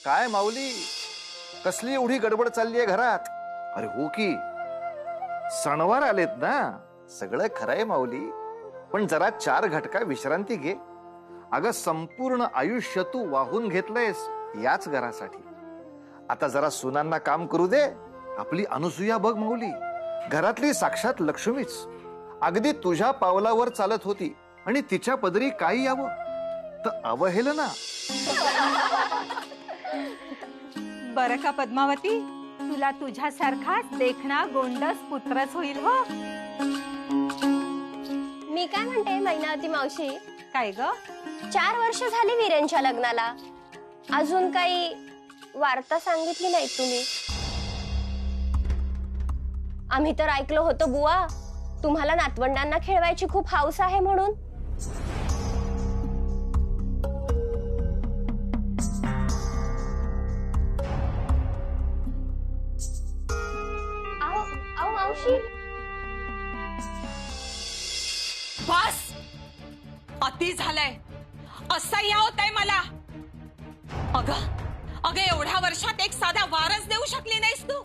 काय माऊली, कसली एवढी गडबड चालली आहे घरात? अरे हो की, सणवार आलेत ना, सगळं खरंय माऊली, पण जरा 4 घटका विश्रांती घे. अगं संपूर्ण आयुष्य तू वाहून घेतलंयस याच घरासाठी. आता जरा सुनांना काम करू दे. आपली अनुसूया बघ माऊली, घरातली साक्षात लक्ष्मीच, अगदी तुझ्या पावलावर चालत होती आणि तिच्या पदरी काही यावं तर अवहेलना. बरं का पद्मावती, तुला तुझ्यासारखाच देखणा गोंडस पुत्रच होईल हो. मी काय म्हणते मैनावती मावशी, काय ग? 4 वर्ष झाली वीरेंच्या लग्नाला, अजून काही वार्ता सांगितली नाही तुम्ही. आम्ही तर ऐकलं होतं बुवा, तुम्हाला नातवंडांना खेळवायची खूप हौस आहे म्हणून. आओ मावशी. बस, अति झालंय. असह्य होतंय मला. अगं एवढ्या वर्षात एक साधा वारस देऊ शकली नाहीस तू.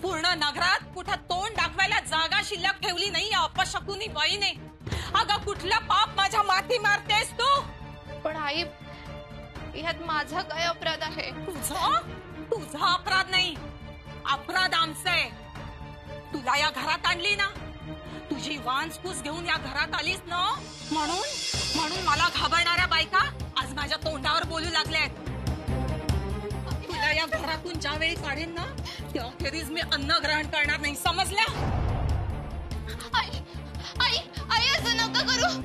पूर्ण नगरात कुठं तोंड दाखवायला जागा शिल्लक ठेवली नाही या अपशकुनी बाईने. अगं कुठलं पाप माझ्या माथी मारतेस तू? पण आई, ह्यात माझा काय अपराध आहे? तुझा अपराध नाही, अपराध आमचे. तुला या घरात आणली ना, तुझी वांसपूस घेऊन या घरात आलीस ना, म्हणून मला घाबरणाऱ्या बायका आज माझ्या तोंडावर बोलू लागल्यात. तुला या घरातून ज्या वेळी काढेन ना, त्याखेरीज मी अन्न ग्रहण करणार नाही, समजल्या? आई आई आई, असं नका करू.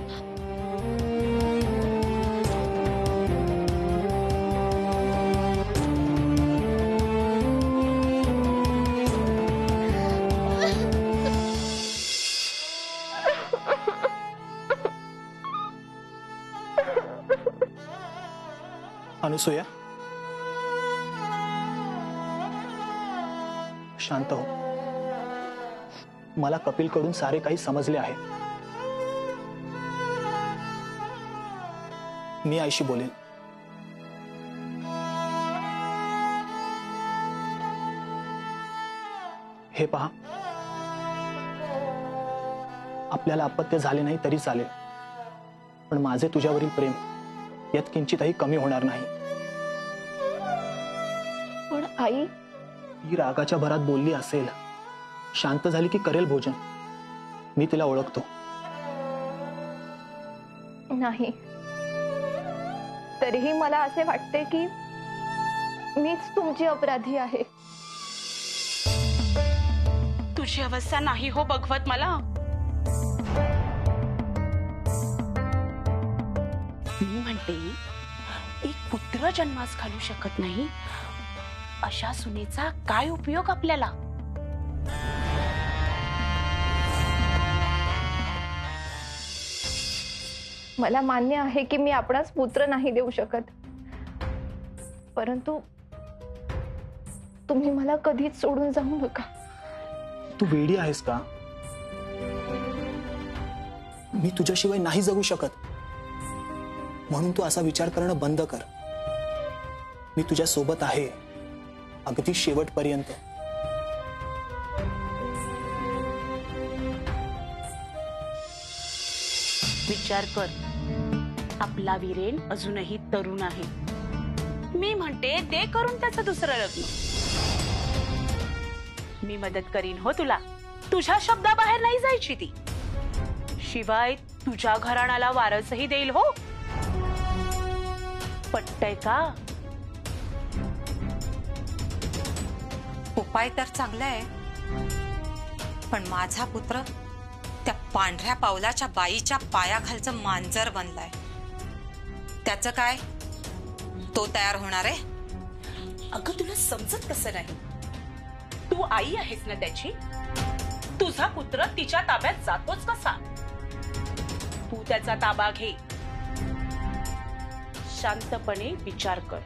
अनुसूया, शांत हो. मला कपिल कडून सारे काही समजले आहे. मी आईशी बोलेन. हे पहा, आपल्याला अपत्य झाले नाही तरी चालेल, पण माझे तुझ्यावरील प्रेम यात किंचितही कमी होणार नाही. पण आई, ही रागाच्या भरात बोलली असेल, शांत झाली की करेल भोजन. मी तिला ओळखतो. नाही, तरीही मला असे वाटते की मीच तुमची अपराधी आहे. तुझी अवस्था नाही हो बघवत मला. मी म्हणते, एक पुत्र जन्मास घालू शकत नाही अशा सुनेचा काय उपयोग आपल्याला? मला मान्य आहे की मी आपणास पुत्र नाही देऊ शकत, परंतु तुम्ही मला कधीच सोडून जाऊ नका. तू वेडी आहेस का? मी तुझ्याशिवाय नाही जगू शकत, म्हणून तू असा विचार करणं बंद कर. मी तुझ्या सोबत आहे, अगदी शेवटपर्यंत. विचार कर, आपला वीरेन अजूनही तरुण आहे. मी म्हणते दे करून त्याचं दुसरं लग्न. मी मदत करीन हो तुला. तुझ्या शब्दाबाहेर नाही जायची ती. शिवाय तुझ्या घराण्याला वारसही देईल हो. पटतंय का? उपाय तर चांगला आहे, पण माझा पुत्र त्या पांढऱ्या पावलाच्या बाईच्या पायाखालचं मांजर बनलाय. त्याचं काय? तो तयार होणार आहे? अगं तुला समजत कसं नाही? तू आई आहेस ना त्याची. तुझा पुत्र तिच्या ताब्यात जातोच कसा? तू त्याचा ताबा घे. शांतपणे विचार कर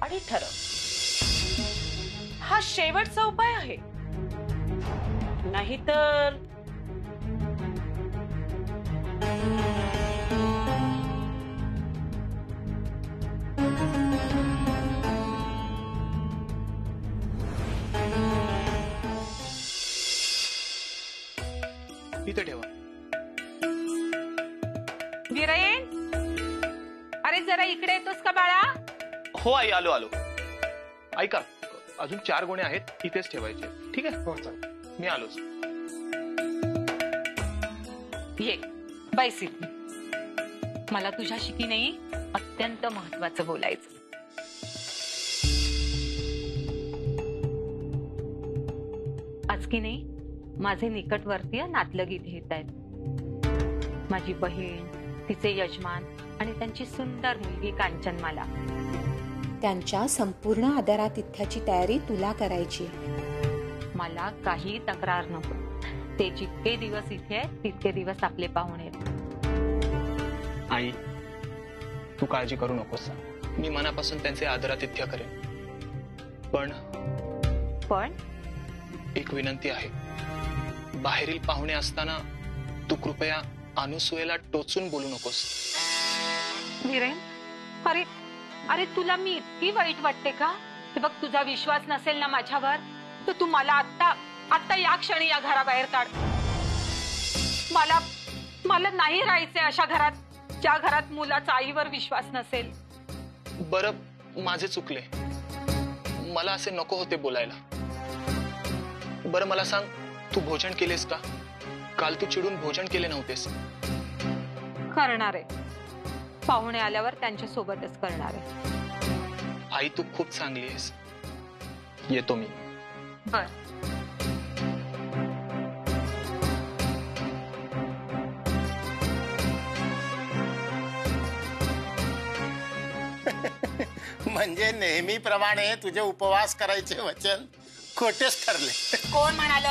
आणि ठरव. हा शेवटचा उपाय आहे, नाहीतर वीरेन, अरे जरा इकडे येतोस का बाळा? हो आई, आलो आलो. ऐका, अजून 4 गोणे आहेत, इथेच ठेवायचे. ठीक आहे? हो चालेल, मी आलोच. ये बैस इथे. मला तुझ्याशी की नाही अत्यंत महत्वाचं बोलायचं. आज की नाही माझे निकटवर्तीय नातलग इथे येत आहेत. माझी बहीण, तिचे यजमान आणि त्यांची सुंदर मुलगी कांचनमाला. त्यांच्या संपूर्ण आदरातिथ्याची तयारी तुला करायची. मला काही तक्रार नको. ते जितके दिवस इथे आहेत तितके दिवस आपले पाहुणे आहेत. आई, तू काळजी करू नकोस. मी मनापासून त्यांचे आदरातिथ्य करेन. पण एक विनंती आहे. बाहेरील पाहुणे असताना तू कृपया अनुसूयेला टोचून बोलू नकोस. वीरेन, अरे अरे तुला मी इतकी वाईट वाटते का? हे बघ, तुझा विश्वास नसेल ना माझ्यावर, तर तू मला आत्ता या क्षणी या घराबाहेर काढ. मला नाही राहायचंय अशा घरात, ज्या घरात मुलाचा आईवर विश्वास नसेल. बरं, माझे चुकले. मला असे नको होते बोलायला. बरं मला सांग, तू भोजन केलेस का? काल तू चिडून भोजन केले नव्हतेस. करणार आहे. पाहुणे आल्यावर त्यांच्या सोबतच करणार आहे. आई, तू खूप चांगली आहेस. येतो मी. बर. म्हणजे नेहमीप्रमाणे तुझे उपवास करायचे वचन खोटेच ठरले. कोण म्हणाल?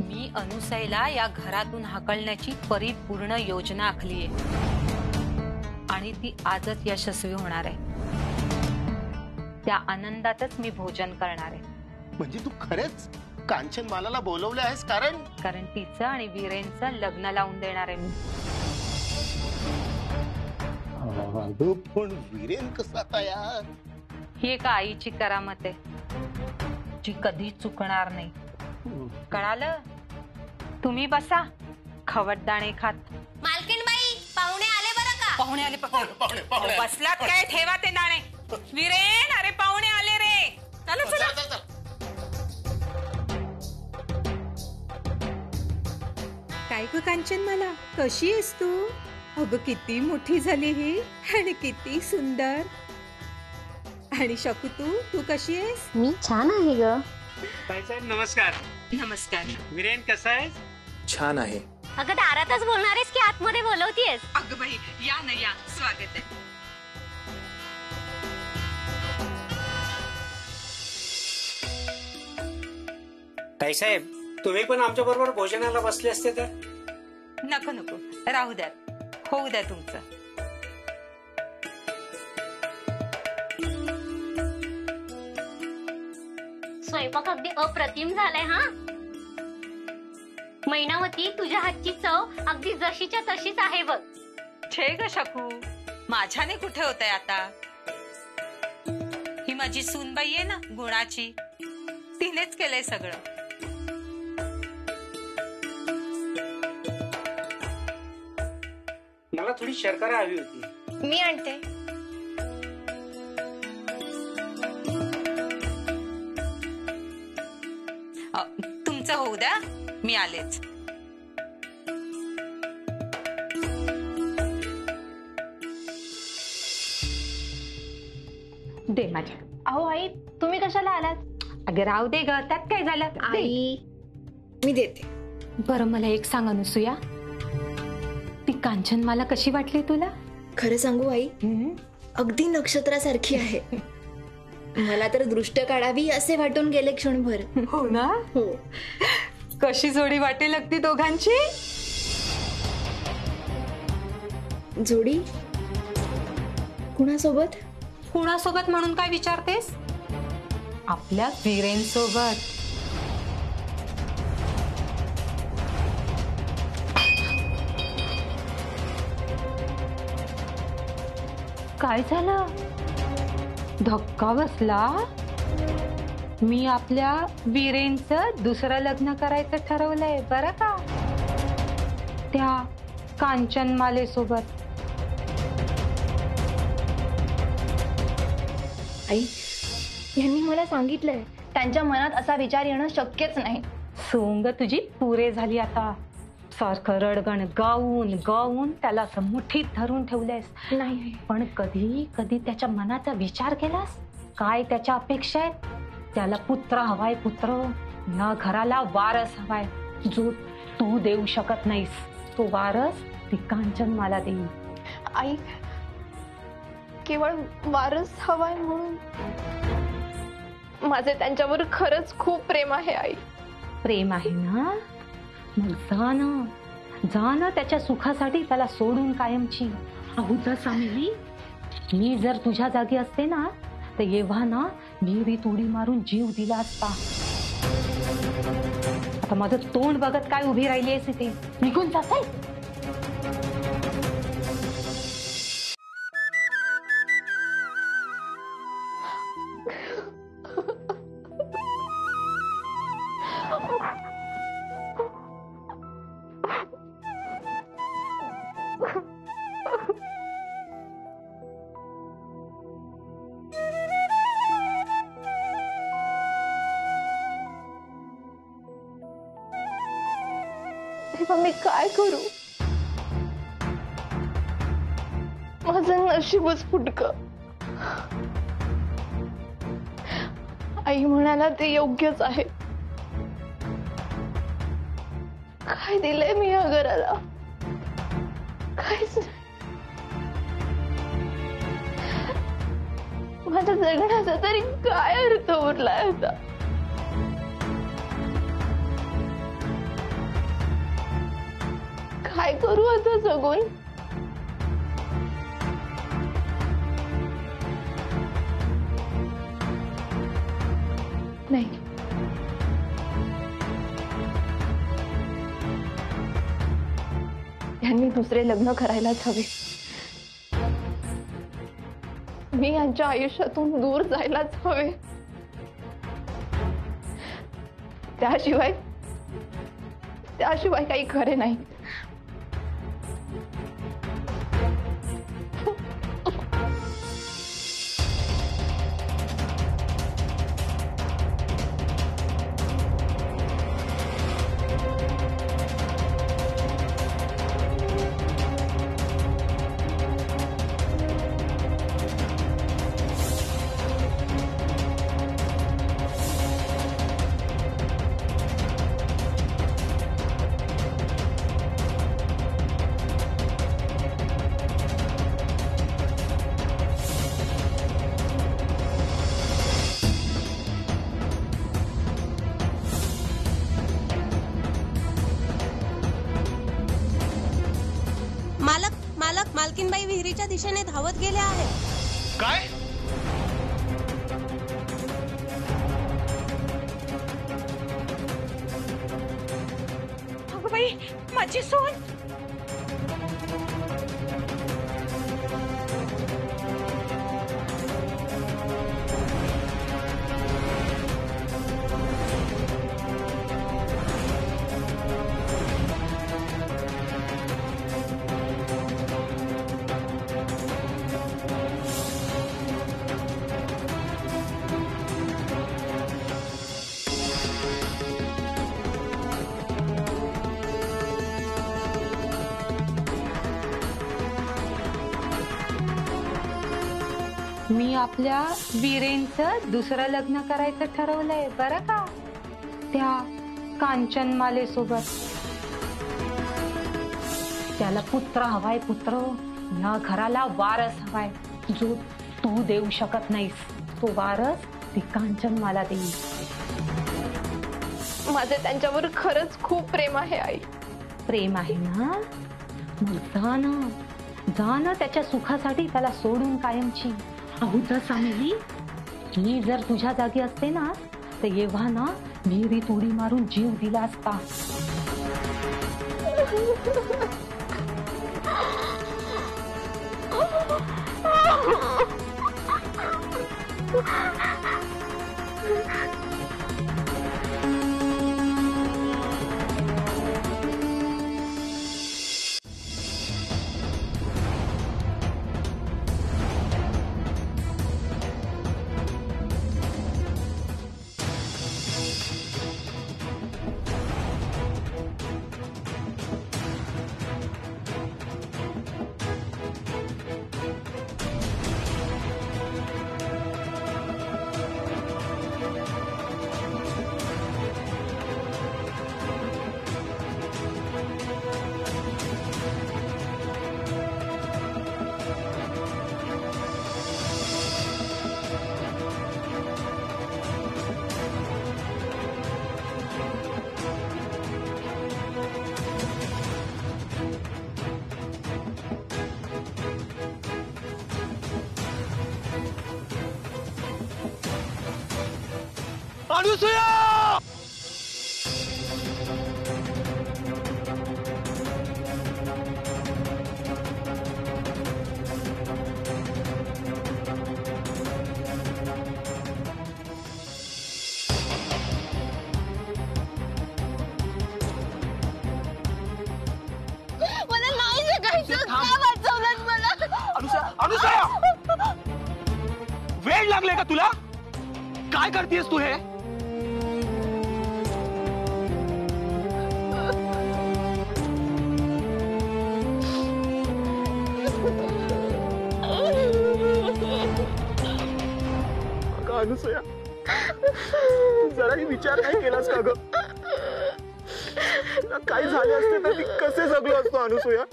मी अनुसयला या घरातून हाकलण्याची परिपूर्ण योजना आखलीये आणि ती आजच यशस्वी होणार आहे. त्या आनंदातच मी भोजन करणार आहे. म्हणजे तू खरेच कांचनमालाला बोलवले आहेस? कारण तिचं आणि वीरेनचं लग्न लावून देणार आहे मी. पण वीरेन कसा तयार? ही एका आईची करामत आहे जी कधी चुकणार नाही. कळालं? तुम्ही बसा खवटदाणे खात. मालकीनबाई, पाहुणे आले बरं का? पाहुणे आले. पाहुणे बसलात काय? ठेवा ते दाणे. वीरेन, अरे पाहुणे आले रे. चला चला. काय ग कांचनमाला, कशी आहेस तू? अगं किती मोठी झाली ही आणि किती सुंदर. आणि शकू, तू कशी आहेस? मी छान आहे ग. साहेब नमस्कार. नमस्कार. वीरेन कसा आहे? छान आहे. अगं दारातच बोलणार आहेस की आतमध्ये बोलवतीयस? अगं बाई, या ना या. स्वागत आहे. ताईसाहेब, तुम्ही पण आमच्या बरोबर भोजनाला बसले असते तर? नको, राहू द्या. होऊ द्या तुमचं. स्वयंपाक अगदी अप्रतिम झालाय हा. मैनावती, तुझ्या हातची चव अगदी जशीच्या तशीच आहे बघ. छे ग शकू, माझ्याने कुठे होतंय आता. ही माझी सूनबाई आहे ना गुणाची, तिनेच केलंय सगळं. मला थोडी शर्करा हवी होती. मी आणते. तुमचं होऊ द्या, मी आलेच. दे माझ्या. अहो आई, तुम्ही कशाला आलात? अगं राहू दे ग, त्यात काय झालं? आई, मी देते. बरं मला एक सांग अनुसूया, ती कांचनमाला कशी वाटली तुला? खरं सांगू आई, अगदी नक्षत्रासारखी आहे. मला तर दृष्ट काढावी असे वाटून गेले क्षणभर. हो ना? हो. कशी जोडी वाटेल अगदी दोघांची. जोडी कुणासोबत? कुणासोबत म्हणून काय विचारतेस? आपल्या वीरेन सोबत. काय झालं? धक्का बसला? मी आपल्या वीरेनचं दुसरं लग्न करायचं ठरवलंय बरं का, त्या कांचनमाले सोबत. आई, यांनी मला सांगितलंय त्यांच्या मनात असा विचार येणं शक्यच नाही. सोंग तुझी पुरे झाली आता. सारखं रडगण गाऊन गाऊन त्याला असं मुठीत धरून ठेवलेस. नाही, पण कधी कधी त्याच्या मनाचा विचार केलास? काय त्याच्या अपेक्षा आहेत? त्याला पुत्र हवाय, पुत्र. या घराला वारस हवाय जो तू देऊ शकत नाहीस. तो वारस ती कांचन मला देईल. आई, केवळ वारस हवाय म्हणून माझे त्यांच्यावर खरंच खूप प्रेम आहे आई. प्रेम आहे ना? मग जा ना त्याच्या सुखासाठी त्याला सोडून कायमची. अहो सामिली, मी जर तुझ्या जागी असते ना तर एव्हा ना विहिरीत उडी मारून जीव दिला असता. आता माझं तोंड बघत काय उभी राहिली आहेस इथे? निघून जाते. तेव्हा मी काय करू? माझं नशीबच फुटकं. आई म्हणाला ते योग्यच आहे. काय दिलंय मी या घराला? काहीच नाही. माझ्या जगण्याचा तरी काय अर्थ उरलाय आता? काय करू आता जगून? नाही, यांनी दुसरे लग्न करायलाच हवे. मी यांच्या आयुष्यातून दूर जायलाच हवे. त्याशिवाय काही खरे नाही. मालकीनबाई विहिरीच्या दिशेने धावत गेल्या आहेत. काय? अगं बाई, माझी सून. मी आपल्या वीरेंचं दुसरं लग्न करायचं ठरवलंय बरं का, त्या कांचनमाले सोबत. त्याला पुत्र हवाय, पुत्र. या घराला वारस हवाय जो तू देऊ शकत नाहीस. तो वारस ती कांचनमाला देईल. माझे त्यांच्यावर खरंच खूप प्रेम आहे आई. प्रेम आहे ना? मग जा ना त्याच्या सुखासाठी त्याला सोडून कायमची. अहो सामिली, मी जर तुझ्या जागी असते ना तर एव्हा ना विहिरीत उडी मारून जीव दिला असता. अनुसूया! मला नाही जगायचं, का वाचवलं मला? अनुसूया! वेळ लागले का तुला? काय करतेस तू हे? अनुसूया, जराही विचार नाही केलास का ग? काय झाले असते तर मी कसे जगलो असतो अनुसूया?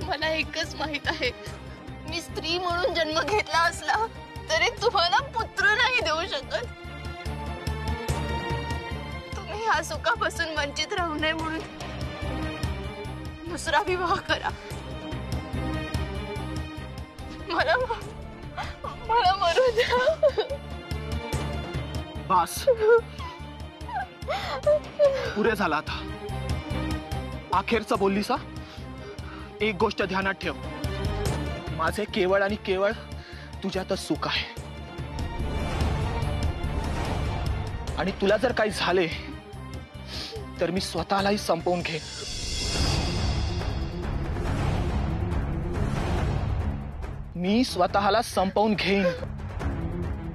मला एकच माहित आहे, मी स्त्री म्हणून जन्म घेतला असला तरी तुम्हाला पुत्र नाही देऊ शकत. तुम्ही ह्या सुखापासून वंचित राहू नये म्हणून दुसरा विवाह करा. मला मरू द्या. बास, पुरे झाला आता. अखेरचं बोललीस हा? एक गोष्ट ध्यानात ठेव, माझे केवळ आणि केवळ तुझ्यातच सुख आहे. आणि तुला जर काही झाले तर मी स्वतःलाही संपवून घेईन. मी स्वतःला संपवून घेईन.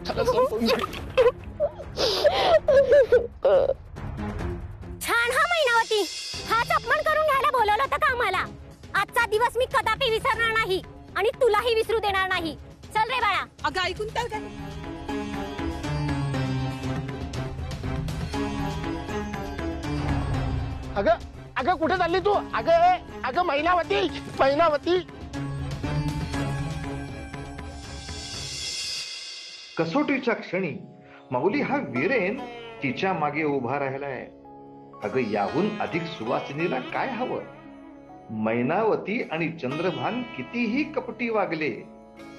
त्याला संपवून घेईन. छान हा मैनावती, हाच अपमान करून घ्यायला बोलवलं होतं का आम्हाला? आजचा दिवस मी कदापि विसरणार नाही आणि तुलाही विसरू देणार नाही. चल रे बाळा. अगं ऐकून तर काय? अगं अगं कुठे चालली तू? अगं अगं मैनावती, मैनावती. कसोटीच्या क्षणी माऊली हा वीरेन तिच्या मागे उभा राहिलाय. अगं याहून अधिक सुवासिनीला काय हवं? मैनावती आणि चंद्रभान कितीही कपटी वागले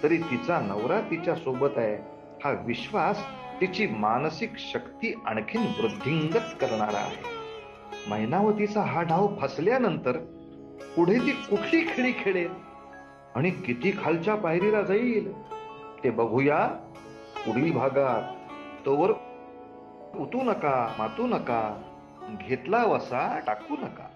तरी तिचा नवरा तिच्या सोबत आहे हा विश्वास तिची मानसिक शक्ती आणखीन वृद्धिंगत करणारा आहे. मैनावतीचा हा डाव फसल्यानंतर पुढे ती कुठली खेळी खेळेल आणि किती खालच्या पायरीला जाईल ते बघूया पुढील भागात. तोवर उतू नका, मातू नका, घेतला वसा टाकू नका.